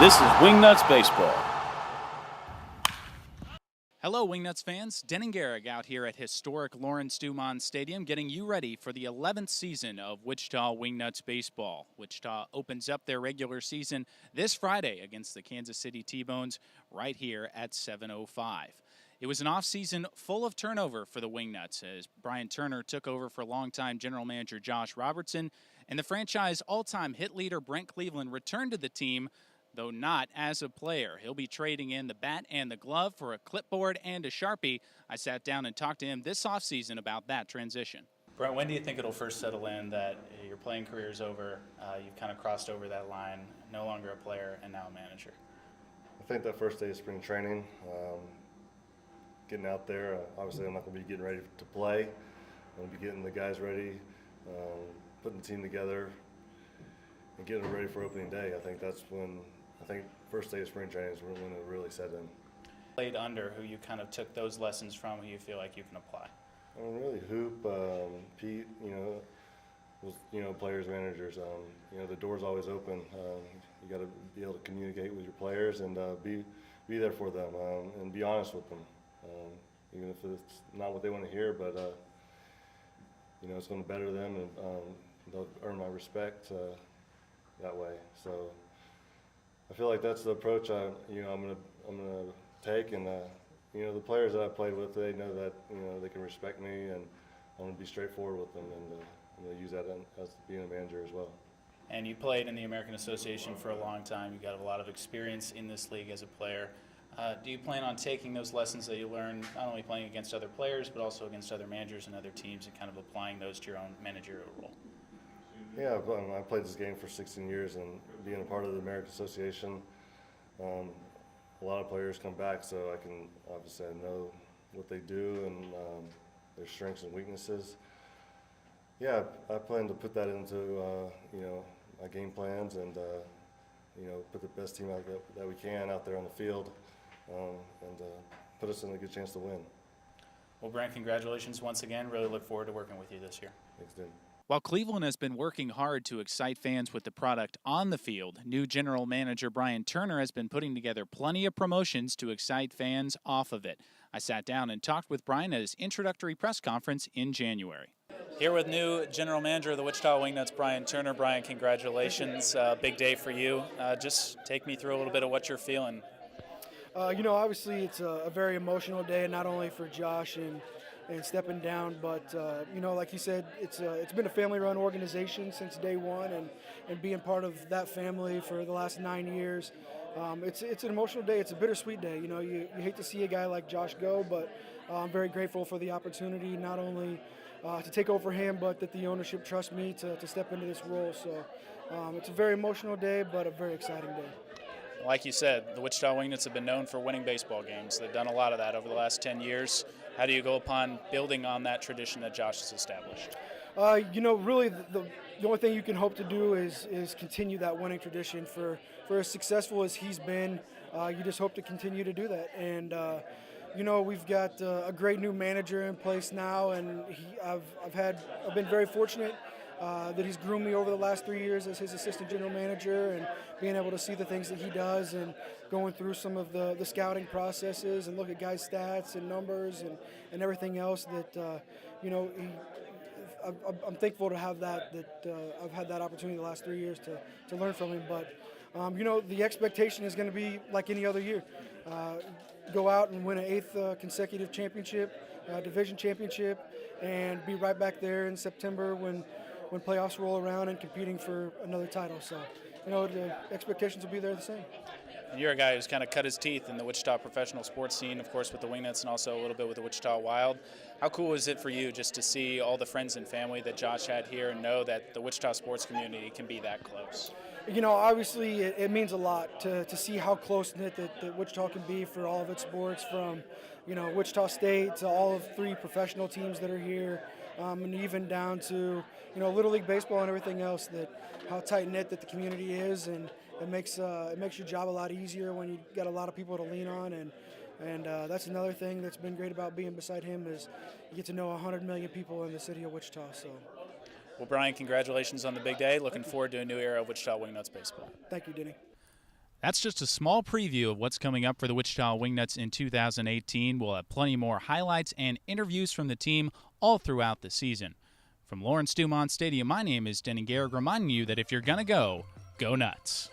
This is Wingnuts Baseball. Hello, Wingnuts fans. Denning Gerig out here at historic Lawrence Dumont Stadium getting you ready for the 11th season of Wichita Wingnuts Baseball. Wichita opens up their regular season this Friday against the Kansas City T-Bones right here at 7:05. It was an offseason full of turnover for the Wingnuts as Brian Turner took over for longtime general manager Josh Robertson, and the franchise all-time hit leader Brent Cleveland returned to the team, though not as a player. He'll be trading in the bat and the glove for a clipboard and a Sharpie. I sat down and talked to him this offseason about that transition. Brent, when do you think it'll first settle in that your playing career is over, you've kind of crossed over that line, no longer a player and now a manager? I think that first day of spring training, getting out there, obviously I'm not going to be getting ready to play. I'm going to be getting the guys ready, putting the team together, and getting ready for opening day. I think that's when, first day of spring training is when it really set in. Played under who you kind of took those lessons from, who you feel like you can apply? I mean, really, Hoop, Pete, was, players, managers. The door's always open. You got to be able to communicate with your players and be there for them and be honest with them, even if it's not what they want to hear. But it's going to better them and they'll earn my respect that way. So I feel like that's the approach I'm gonna take, and the players that I played with, they know that they can respect me, and I'm gonna be straightforward with them, and I'm gonna use that as being a manager as well. And you played in the American Association for a long time. You got a lot of experience in this league as a player. Do you plan on taking those lessons that you learned, not only playing against other players, but also against other managers and other teams, and kind of applying those to your own managerial role? Yeah, I played this game for 16 years, and being a part of the American Association, a lot of players come back, so I can obviously know what they do and their strengths and weaknesses. Yeah, I plan to put that into my game plans and put the best team out that we can out there on the field and put us in a good chance to win. Well, Brent, congratulations once again. Really look forward to working with you this year. Thanks, dude. While Cleveland has been working hard to excite fans with the product on the field, new general manager Brian Turner has been putting together plenty of promotions to excite fans off of it. I sat down and talked with Brian at his introductory press conference in January. Here with new general manager of the Wichita Wingnuts, Brian Turner. Brian, congratulations. Big day for you. Just take me through a little bit of what you're feeling. Obviously it's a very emotional day, not only for Josh and stepping down, but like you said, it's been a family-run organization since day one, and being part of that family for the last 9 years, it's an emotional day. It's a bittersweet day. You hate to see a guy like Josh go, but I'm very grateful for the opportunity, not only to take over him, but that the ownership trusts me to step into this role. So it's a very emotional day, but a very exciting day. Like you said, the Wichita Wingnuts have been known for winning baseball games. They've done a lot of that over the last 10 years. How do you go upon building on that tradition that Josh has established? Really the only thing you can hope to do is continue that winning tradition. For as successful as he's been, you just hope to continue to do that. And we've got a great new manager in place now, and I've been very fortunate that he's groomed me over the last 3 years as his assistant general manager, and being able to see the things that he does and going through some of the scouting processes and look at guys' stats and numbers and everything else that, I'm thankful to have that I've had that opportunity the last 3 years to learn from him. But, the expectation is going to be like any other year. Go out and win an 8th consecutive championship, division championship, and be right back there in September when playoffs roll around and competing for another title. So, the expectations will be there the same. And you're a guy who's kind of cut his teeth in the Wichita professional sports scene, of course, with the Wingnuts and also a little bit with the Wichita Wild. How cool is it for you just to see all the friends and family that Josh had here and know that the Wichita sports community can be that close? Obviously it means a lot to see how close-knit that Wichita can be for all of its sports, from, Wichita State to all of 3 professional teams that are here, and even down to, Little League Baseball and everything else, that how tight-knit that the community is, and it makes your job a lot easier when you got a lot of people to lean on, and that's another thing that's been great about being beside him, is you get to know 100 million people in the city of Wichita. So. Well, Brian, congratulations on the big day. Looking forward to a new era of Wichita Wingnuts baseball. Thank you, Denny. That's just a small preview of what's coming up for the Wichita Wingnuts in 2018. We'll have plenty more highlights and interviews from the team all throughout the season. From Lawrence Dumont Stadium, my name is Denning Gerig, reminding you that if you're going to go, go Nuts.